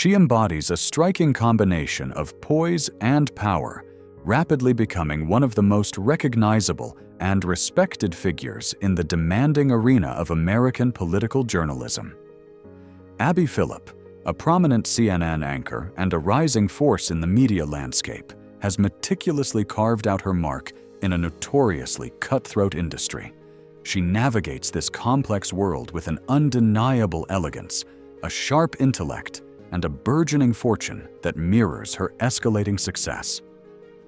She embodies a striking combination of poise and power, rapidly becoming one of the most recognizable and respected figures in the demanding arena of American political journalism. Abby Phillip, a prominent CNN anchor and a rising force in the media landscape, has meticulously carved out her mark in a notoriously cutthroat industry. She navigates this complex world with an undeniable elegance, a sharp intellect, and a burgeoning fortune that mirrors her escalating success.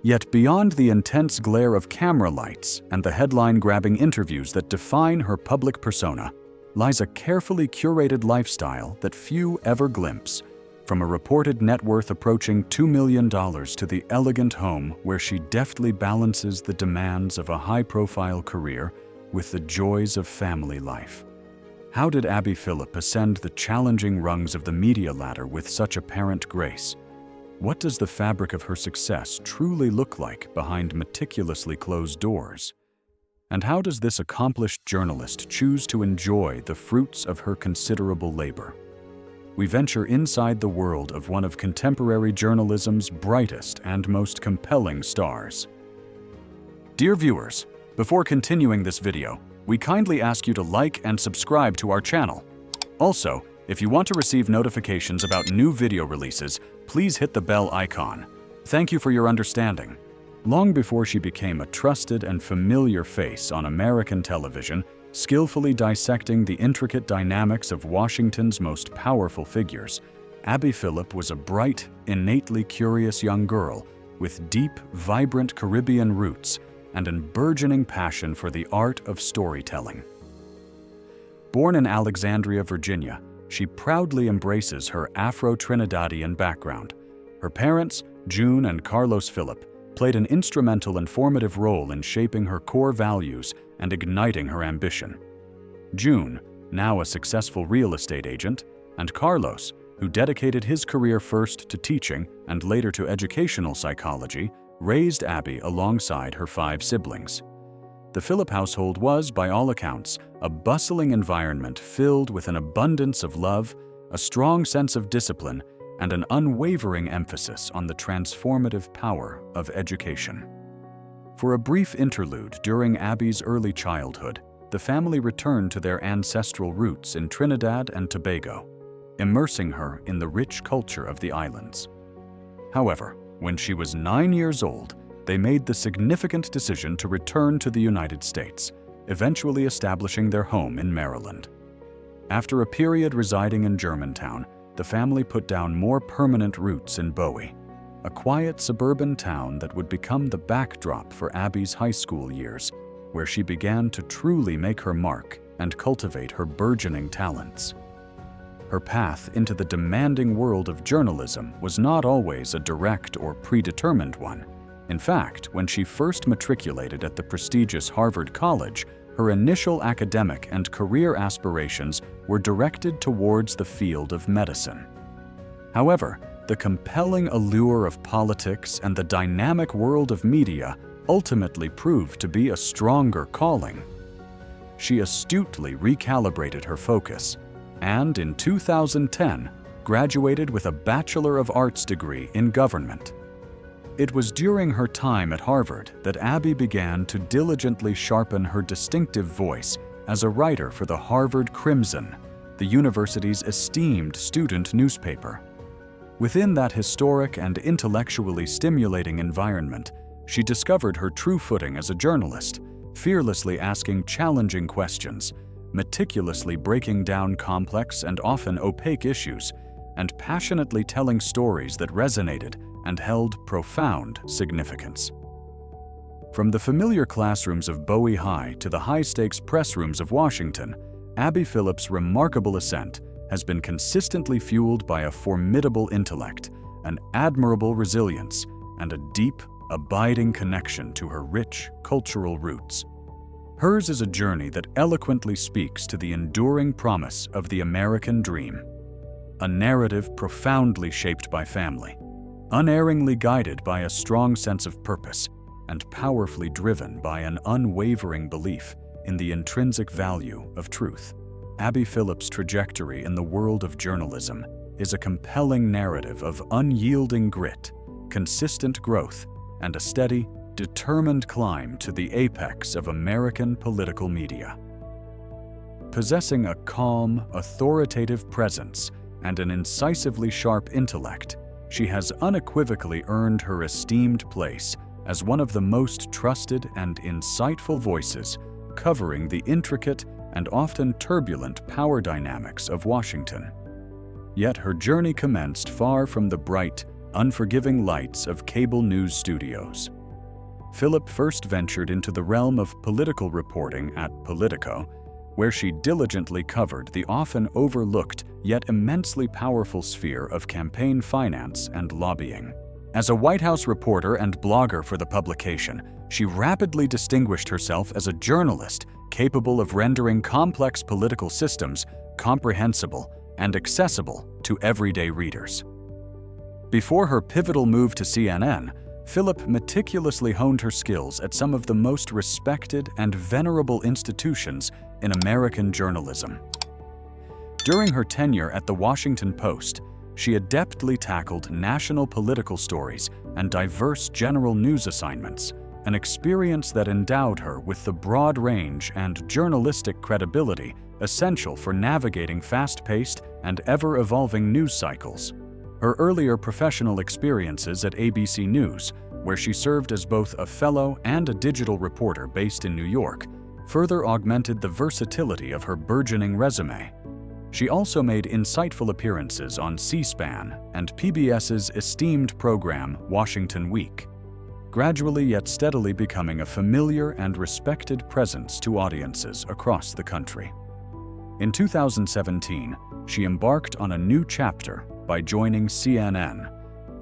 Yet beyond the intense glare of camera lights and the headline-grabbing interviews that define her public persona, lies a carefully curated lifestyle that few ever glimpse, from a reported net worth approaching $2 million to the elegant home where she deftly balances the demands of a high-profile career with the joys of family life. How did Abby Phillip ascend the challenging rungs of the media ladder with such apparent grace? What does the fabric of her success truly look like behind meticulously closed doors? And how does this accomplished journalist choose to enjoy the fruits of her considerable labor? We venture inside the world of one of contemporary journalism's brightest and most compelling stars. Dear viewers, before continuing this video, we kindly ask you to like and subscribe to our channel. Also, if you want to receive notifications about new video releases, please hit the bell icon. Thank you for your understanding. Long before she became a trusted and familiar face on American television, skillfully dissecting the intricate dynamics of Washington's most powerful figures, Abby Phillip was a bright, innately curious young girl with deep, vibrant Caribbean roots and a burgeoning passion for the art of storytelling. Born in Alexandria, Virginia, she proudly embraces her Afro-Trinidadian background. Her parents, June and Carlos Phillip, played an instrumental and formative role in shaping her core values and igniting her ambition. June, now a successful real estate agent, and Carlos, who dedicated his career first to teaching and later to educational psychology, raised Abby alongside her 5 siblings. The Phillip household was, by all accounts, a bustling environment filled with an abundance of love, a strong sense of discipline, and an unwavering emphasis on the transformative power of education. For a brief interlude during Abby's early childhood, the family returned to their ancestral roots in Trinidad and Tobago, immersing her in the rich culture of the islands. However, when she was 9 years old, they made the significant decision to return to the United States, eventually establishing their home in Maryland. After a period residing in Germantown, the family put down more permanent roots in Bowie, a quiet suburban town that would become the backdrop for Abby's high school years, where she began to truly make her mark and cultivate her burgeoning talents. Her path into the demanding world of journalism was not always a direct or predetermined one. In fact, when she first matriculated at the prestigious Harvard College, her initial academic and career aspirations were directed towards the field of medicine. However, the compelling allure of politics and the dynamic world of media ultimately proved to be a stronger calling. She astutely recalibrated her focus and, in 2010, graduated with a Bachelor of Arts degree in government. It was during her time at Harvard that Abby began to diligently sharpen her distinctive voice as a writer for the Harvard Crimson, the university's esteemed student newspaper. Within that historic and intellectually stimulating environment, she discovered her true footing as a journalist, fearlessly asking challenging questions, meticulously breaking down complex and often opaque issues, and passionately telling stories that resonated and held profound significance. From the familiar classrooms of Bowie High to the high-stakes press rooms of Washington, Abby Phillip's remarkable ascent has been consistently fueled by a formidable intellect, an admirable resilience, and a deep, abiding connection to her rich cultural roots. Hers is a journey that eloquently speaks to the enduring promise of the American dream, a narrative profoundly shaped by family, unerringly guided by a strong sense of purpose, and powerfully driven by an unwavering belief in the intrinsic value of truth. Abby Phillip's trajectory in the world of journalism is a compelling narrative of unyielding grit, consistent growth, and a steady, determined climb to the apex of American political media. Possessing a calm, authoritative presence and an incisively sharp intellect, she has unequivocally earned her esteemed place as one of the most trusted and insightful voices covering the intricate and often turbulent power dynamics of Washington. Yet her journey commenced far from the bright, unforgiving lights of cable news studios. Phillip first ventured into the realm of political reporting at Politico, where she diligently covered the often overlooked yet immensely powerful sphere of campaign finance and lobbying. As a White House reporter and blogger for the publication, she rapidly distinguished herself as a journalist capable of rendering complex political systems comprehensible and accessible to everyday readers. Before her pivotal move to CNN, Phillip meticulously honed her skills at some of the most respected and venerable institutions in American journalism. During her tenure at the Washington Post, she adeptly tackled national political stories and diverse general news assignments, an experience that endowed her with the broad range and journalistic credibility essential for navigating fast-paced and ever-evolving news cycles. Her earlier professional experiences at ABC News, where she served as both a fellow and a digital reporter based in New York, further augmented the versatility of her burgeoning resume. She also made insightful appearances on C-SPAN and PBS's esteemed program Washington Week, gradually yet steadily becoming a familiar and respected presence to audiences across the country. In 2017, she embarked on a new chapter by joining CNN,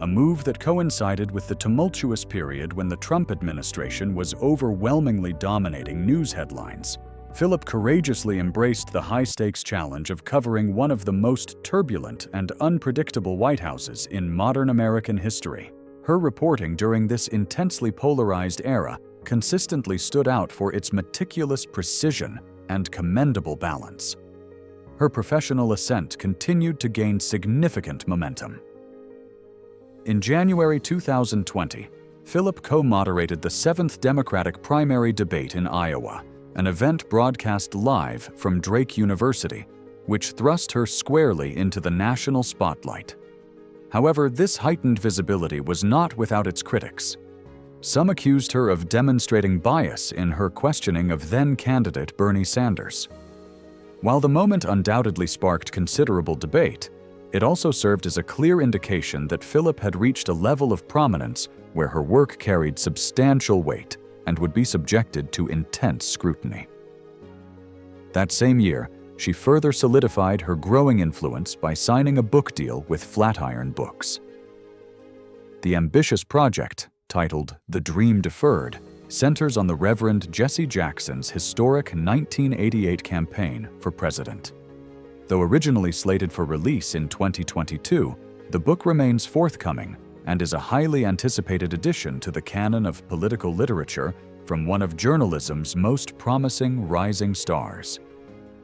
a move that coincided with the tumultuous period when the Trump administration was overwhelmingly dominating news headlines. Phillip courageously embraced the high-stakes challenge of covering one of the most turbulent and unpredictable White Houses in modern American history. Her reporting during this intensely polarized era consistently stood out for its meticulous precision and commendable balance. Her professional ascent continued to gain significant momentum. In January 2020, Phillip co-moderated the 7th Democratic primary debate in Iowa, an event broadcast live from Drake University, which thrust her squarely into the national spotlight. However, this heightened visibility was not without its critics. Some accused her of demonstrating bias in her questioning of then-candidate Bernie Sanders. While the moment undoubtedly sparked considerable debate, it also served as a clear indication that Phillip had reached a level of prominence where her work carried substantial weight and would be subjected to intense scrutiny. That same year, she further solidified her growing influence by signing a book deal with Flatiron Books. The ambitious project, titled The Dream Deferred, centers on the Reverend Jesse Jackson's historic 1988 campaign for president. Though originally slated for release in 2022, the book remains forthcoming and is a highly anticipated addition to the canon of political literature from one of journalism's most promising rising stars.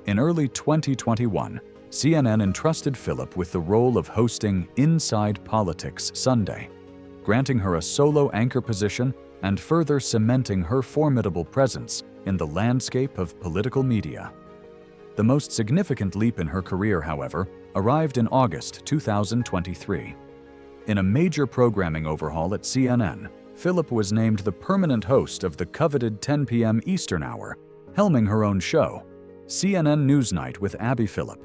In early 2021, CNN entrusted Phillip with the role of hosting Inside Politics Sunday, granting her a solo anchor position and further cementing her formidable presence in the landscape of political media. The most significant leap in her career, however, arrived in August 2023. In a major programming overhaul at CNN, Phillip was named the permanent host of the coveted 10 p.m. Eastern Hour, helming her own show, CNN Newsnight with Abby Phillip.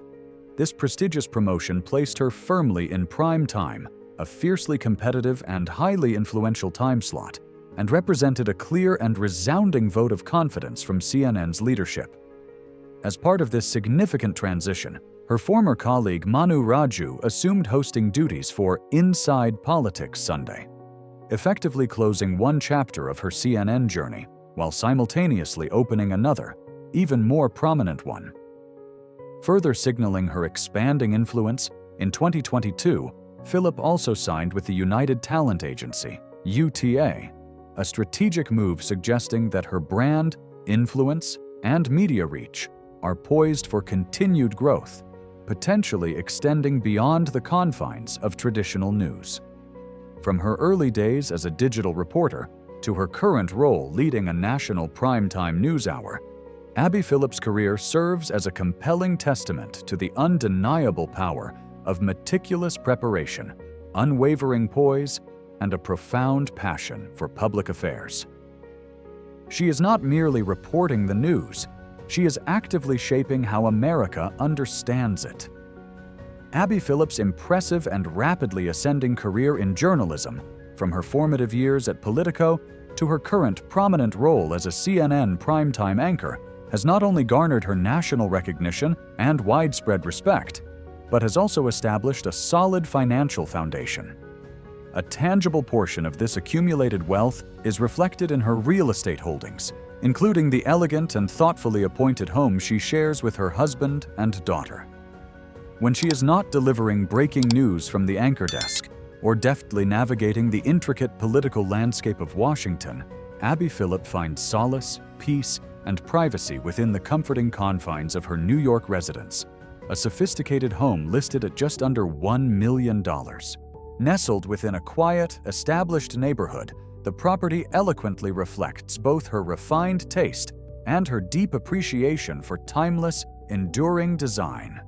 This prestigious promotion placed her firmly in prime time, a fiercely competitive and highly influential time slot, and represented a clear and resounding vote of confidence from CNN's leadership. As part of this significant transition, her former colleague Manu Raju assumed hosting duties for Inside Politics Sunday, effectively closing one chapter of her CNN journey while simultaneously opening another, even more prominent one. Further signaling her expanding influence, in 2022, Phillip also signed with the United Talent Agency, UTA, a strategic move suggesting that her brand, influence, and media reach are poised for continued growth, potentially extending beyond the confines of traditional news. From her early days as a digital reporter to her current role leading a national primetime news hour, Abby Phillip's career serves as a compelling testament to the undeniable power of meticulous preparation, unwavering poise, and a profound passion for public affairs. She is not merely reporting the news, she is actively shaping how America understands it. Abby Phillip's impressive and rapidly ascending career in journalism, from her formative years at Politico to her current prominent role as a CNN primetime anchor, has not only garnered her national recognition and widespread respect, but has also established a solid financial foundation. A tangible portion of this accumulated wealth is reflected in her real estate holdings, including the elegant and thoughtfully appointed home she shares with her husband and daughter. When she is not delivering breaking news from the anchor desk or deftly navigating the intricate political landscape of Washington, Abby Phillip finds solace, peace, and privacy within the comforting confines of her New York residence, a sophisticated home listed at just under $1 million. Nestled within a quiet, established neighborhood, the property eloquently reflects both her refined taste and her deep appreciation for timeless, enduring design.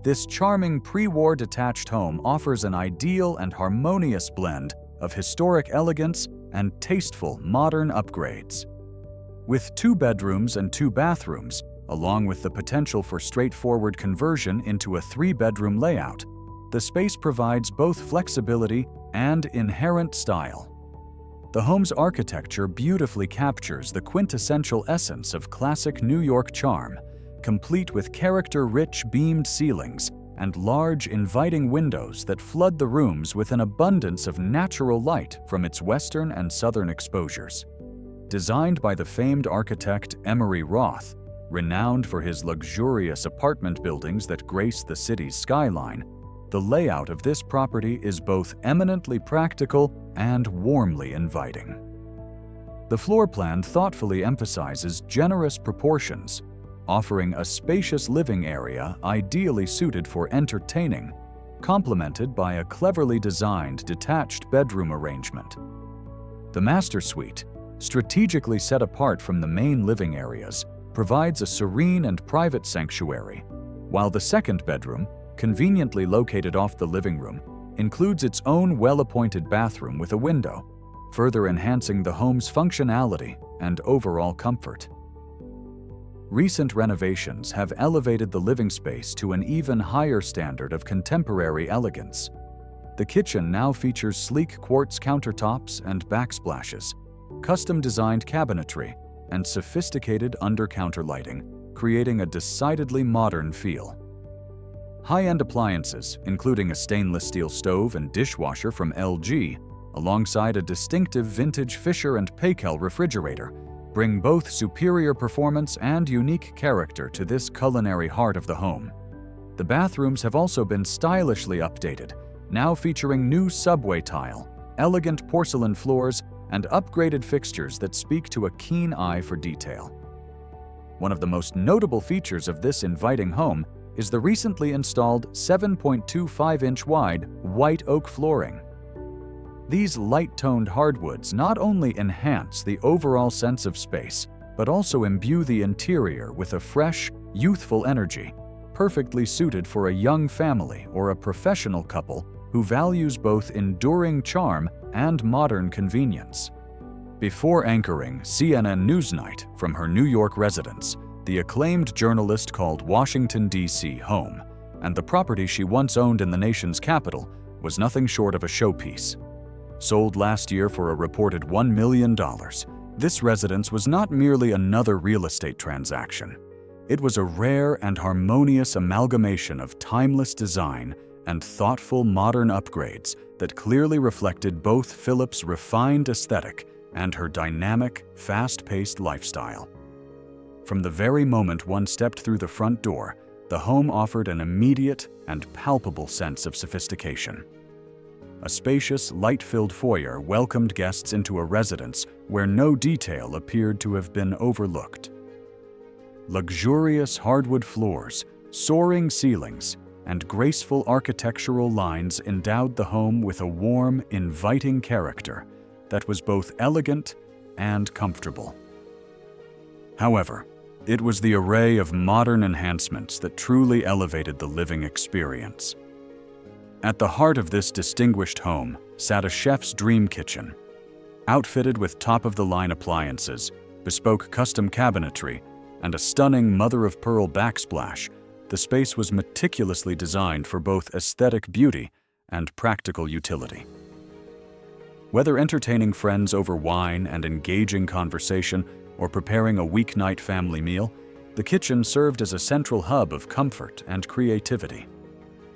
This charming pre-war detached home offers an ideal and harmonious blend of historic elegance and tasteful modern upgrades. With 2 bedrooms and 2 bathrooms, along with the potential for straightforward conversion into a 3-bedroom layout, the space provides both flexibility and inherent style. The home's architecture beautifully captures the quintessential essence of classic New York charm, complete with character-rich beamed ceilings and large, inviting windows that flood the rooms with an abundance of natural light from its western and southern exposures. Designed by the famed architect Emery Roth, renowned for his luxurious apartment buildings that grace the city's skyline, the layout of this property is both eminently practical and warmly inviting. The floor plan thoughtfully emphasizes generous proportions, offering a spacious living area ideally suited for entertaining, complemented by a cleverly designed detached bedroom arrangement. The master suite, strategically set apart from the main living areas, provides a serene and private sanctuary, while the second bedroom, conveniently located off the living room, includes its own well-appointed bathroom with a window, further enhancing the home's functionality and overall comfort. Recent renovations have elevated the living space to an even higher standard of contemporary elegance. The kitchen now features sleek quartz countertops and backsplashes, custom-designed cabinetry, and sophisticated under-counter lighting, creating a decidedly modern feel. High-end appliances, including a stainless steel stove and dishwasher from LG, alongside a distinctive vintage Fisher & Paykel refrigerator, bring both superior performance and unique character to this culinary heart of the home. The bathrooms have also been stylishly updated, now featuring new subway tile, elegant porcelain floors, and upgraded fixtures that speak to a keen eye for detail. One of the most notable features of this inviting home is the recently installed 7.25-inch wide white oak flooring. These light-toned hardwoods not only enhance the overall sense of space, but also imbue the interior with a fresh, youthful energy, perfectly suited for a young family or a professional couple who values both enduring charm and modern convenience. Before anchoring CNN Newsnight from her New York residence, the acclaimed journalist called Washington, D.C. home, and the property she once owned in the nation's capital was nothing short of a showpiece. Sold last year for a reported $1 million, this residence was not merely another real estate transaction. It was a rare and harmonious amalgamation of timeless design and thoughtful modern upgrades that clearly reflected both Phillip's refined aesthetic and her dynamic, fast-paced lifestyle. From the very moment one stepped through the front door, the home offered an immediate and palpable sense of sophistication. A spacious, light-filled foyer welcomed guests into a residence where no detail appeared to have been overlooked. Luxurious hardwood floors, Soaring ceilings and graceful architectural lines endowed the home with a warm, inviting character that was both elegant and comfortable. However, it was the array of modern enhancements that truly elevated the living experience. At the heart of this distinguished home sat a chef's dream kitchen. Outfitted with top-of-the-line appliances, bespoke custom cabinetry, and a stunning mother-of-pearl backsplash, the space was meticulously designed for both aesthetic beauty and practical utility. Whether entertaining friends over wine and engaging conversation or preparing a weeknight family meal, the kitchen served as a central hub of comfort and creativity.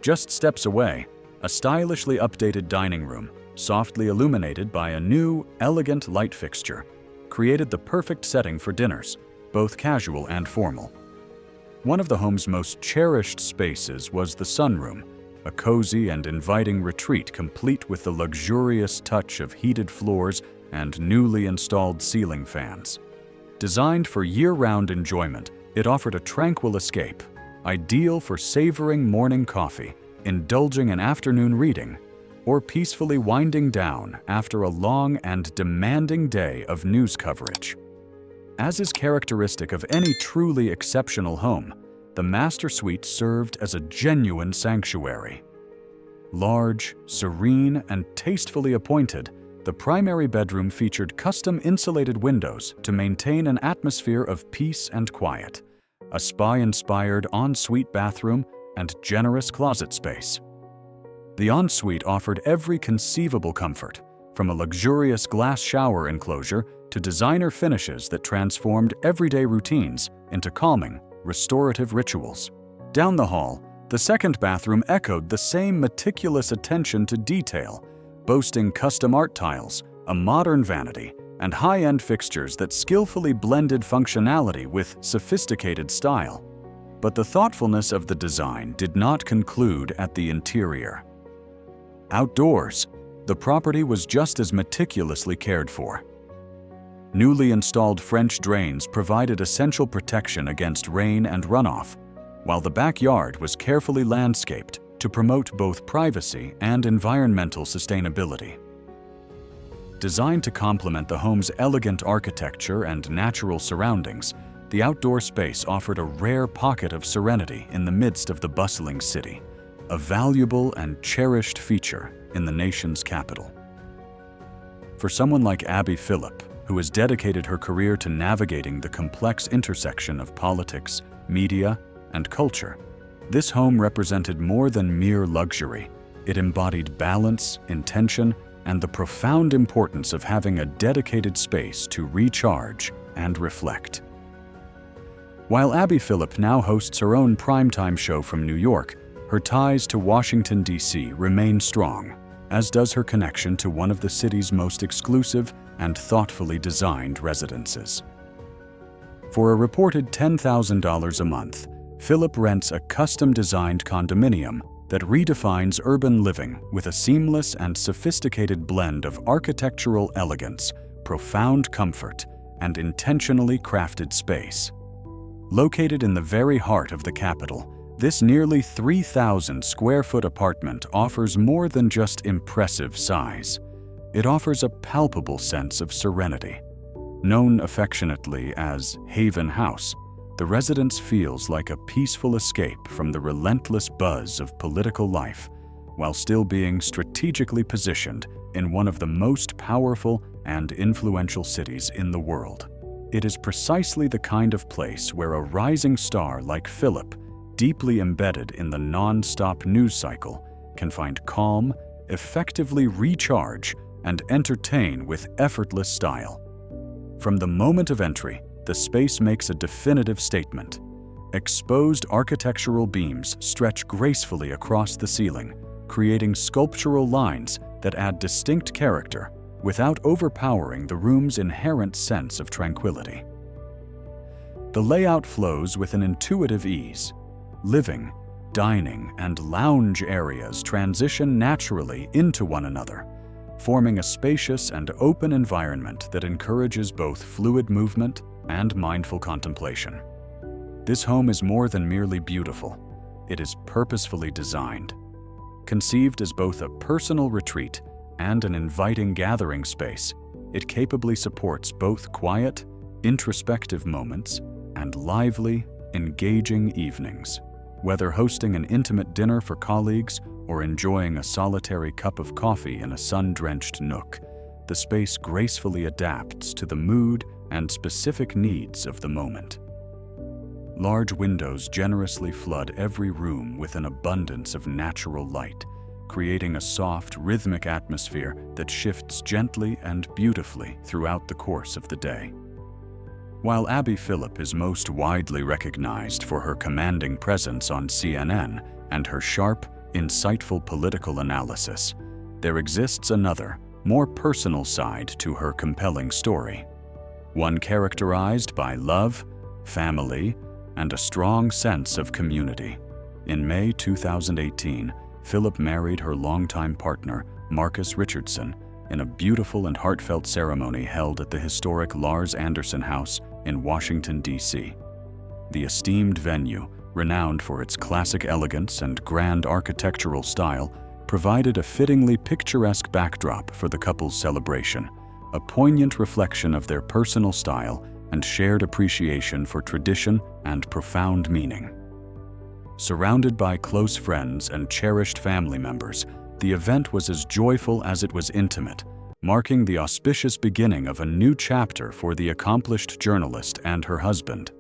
Just steps away, a stylishly updated dining room, softly illuminated by a new, elegant light fixture, created the perfect setting for dinners, both casual and formal. One of the home's most cherished spaces was the sunroom, a cozy and inviting retreat complete with the luxurious touch of heated floors and newly installed ceiling fans. Designed for year-round enjoyment, it offered a tranquil escape, ideal for savoring morning coffee, indulging in afternoon reading, or peacefully winding down after a long and demanding day of news coverage. As is characteristic of any truly exceptional home, the master suite served as a genuine sanctuary. Large, serene, and tastefully appointed, the primary bedroom featured custom insulated windows to maintain an atmosphere of peace and quiet, a spa-inspired ensuite bathroom, and generous closet space. The ensuite offered every conceivable comfort, from a luxurious glass shower enclosure to designer finishes that transformed everyday routines into calming, restorative rituals. Down the hall, the second bathroom echoed the same meticulous attention to detail, boasting custom art tiles, a modern vanity, and high-end fixtures that skillfully blended functionality with sophisticated style. But the thoughtfulness of the design did not conclude at the interior. Outdoors, the property was just as meticulously cared for. Newly installed French drains provided essential protection against rain and runoff, while the backyard was carefully landscaped to promote both privacy and environmental sustainability. Designed to complement the home's elegant architecture and natural surroundings, the outdoor space offered a rare pocket of serenity in the midst of the bustling city, a valuable and cherished feature in the nation's capital. For someone like Abby Phillip, who has dedicated her career to navigating the complex intersection of politics, media, and culture, this home represented more than mere luxury. It embodied balance, intention, and the profound importance of having a dedicated space to recharge and reflect. While Abby Phillip now hosts her own primetime show from New York, her ties to Washington, D.C. remain strong, as does her connection to one of the city's most exclusive and thoughtfully designed residences. For a reported $10,000 a month, Phillip rents a custom-designed condominium that redefines urban living with a seamless and sophisticated blend of architectural elegance, profound comfort, and intentionally crafted space. Located in the very heart of the capital, this nearly 3,000-square-foot apartment offers more than just impressive size. It offers a palpable sense of serenity. Known affectionately as Haven House, the residence feels like a peaceful escape from the relentless buzz of political life, while still being strategically positioned in one of the most powerful and influential cities in the world. It is precisely the kind of place where a rising star like Phillip, deeply embedded in the non-stop news cycle, can find calm, effectively recharge, and entertain with effortless style. From the moment of entry, the space makes a definitive statement. Exposed architectural beams stretch gracefully across the ceiling, creating sculptural lines that add distinct character without overpowering the room's inherent sense of tranquility. The layout flows with an intuitive ease. Living, dining, and lounge areas transition naturally into one another, forming a spacious and open environment that encourages both fluid movement and mindful contemplation. This home is more than merely beautiful. It is purposefully designed. Conceived as both a personal retreat and an inviting gathering space, it capably supports both quiet, introspective moments and lively, engaging evenings. Whether hosting an intimate dinner for colleagues or enjoying a solitary cup of coffee in a sun-drenched nook, the space gracefully adapts to the mood and specific needs of the moment. Large windows generously flood every room with an abundance of natural light, creating a soft, rhythmic atmosphere that shifts gently and beautifully throughout the course of the day. While Abby Phillip is most widely recognized for her commanding presence on CNN and her sharp, insightful political analysis, there exists another, more personal side to her compelling story. One characterized by love, family, and a strong sense of community. In May 2018, Phillip married her longtime partner, Marcus Richardson, in a beautiful and heartfelt ceremony held at the historic Lars Anderson House in Washington, D.C. The esteemed venue, renowned for its classic elegance and grand architectural style, provided a fittingly picturesque backdrop for the couple's celebration, a poignant reflection of their personal style and shared appreciation for tradition and profound meaning. Surrounded by close friends and cherished family members, the event was as joyful as it was intimate, marking the auspicious beginning of a new chapter for the accomplished journalist and her husband.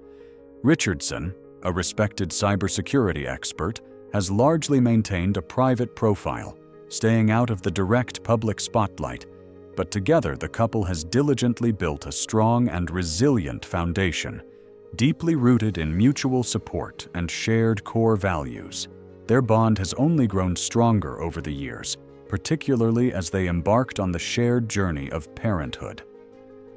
Richardson, a respected cybersecurity expert, has largely maintained a private profile, staying out of the direct public spotlight, but together the couple has diligently built a strong and resilient foundation, deeply rooted in mutual support and shared core values. Their bond has only grown stronger over the years, particularly as they embarked on the shared journey of parenthood.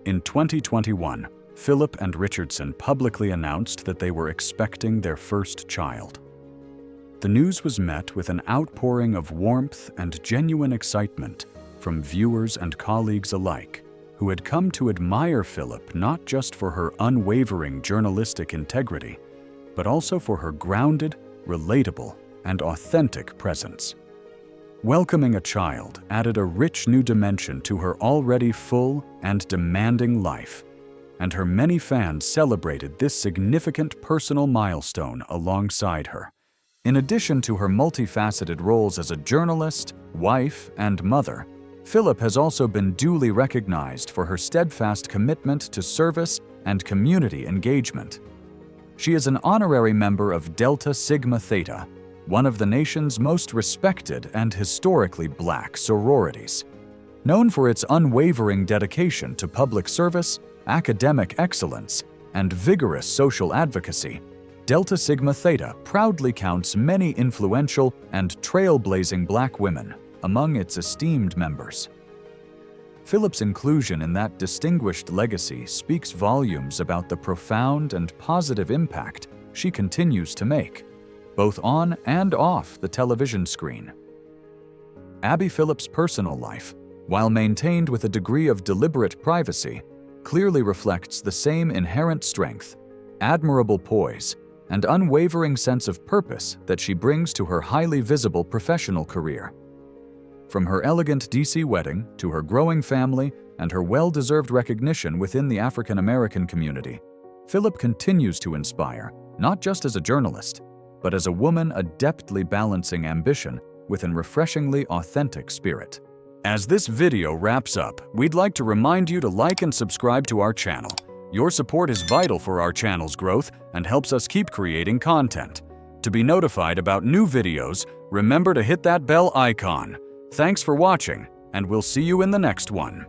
In 2021, Phillip and Richardson publicly announced that they were expecting their first child. The news was met with an outpouring of warmth and genuine excitement from viewers and colleagues alike, who had come to admire Phillip not just for her unwavering journalistic integrity, but also for her grounded, relatable, and authentic presence. Welcoming a child added a rich new dimension to her already full and demanding life, and her many fans celebrated this significant personal milestone alongside her. In addition to her multifaceted roles as a journalist, wife, and mother, Phillip has also been duly recognized for her steadfast commitment to service and community engagement. She is an honorary member of Delta Sigma Theta, one of the nation's most respected and historically Black sororities. Known for its unwavering dedication to public service, academic excellence, and vigorous social advocacy, Delta Sigma Theta proudly counts many influential and trailblazing Black women among its esteemed members. Phillip's inclusion in that distinguished legacy speaks volumes about the profound and positive impact she continues to make, both on and off the television screen. Abby Phillip's personal life, while maintained with a degree of deliberate privacy, clearly reflects the same inherent strength, admirable poise, and unwavering sense of purpose that she brings to her highly visible professional career. From her elegant DC wedding to her growing family and her well-deserved recognition within the African American community, Phillip continues to inspire, not just as a journalist, but as a woman adeptly balancing ambition with a refreshingly authentic spirit. As this video wraps up, we'd like to remind you to like and subscribe to our channel. Your support is vital for our channel's growth and helps us keep creating content. To be notified about new videos, remember to hit that bell icon. Thanks for watching, and we'll see you in the next one.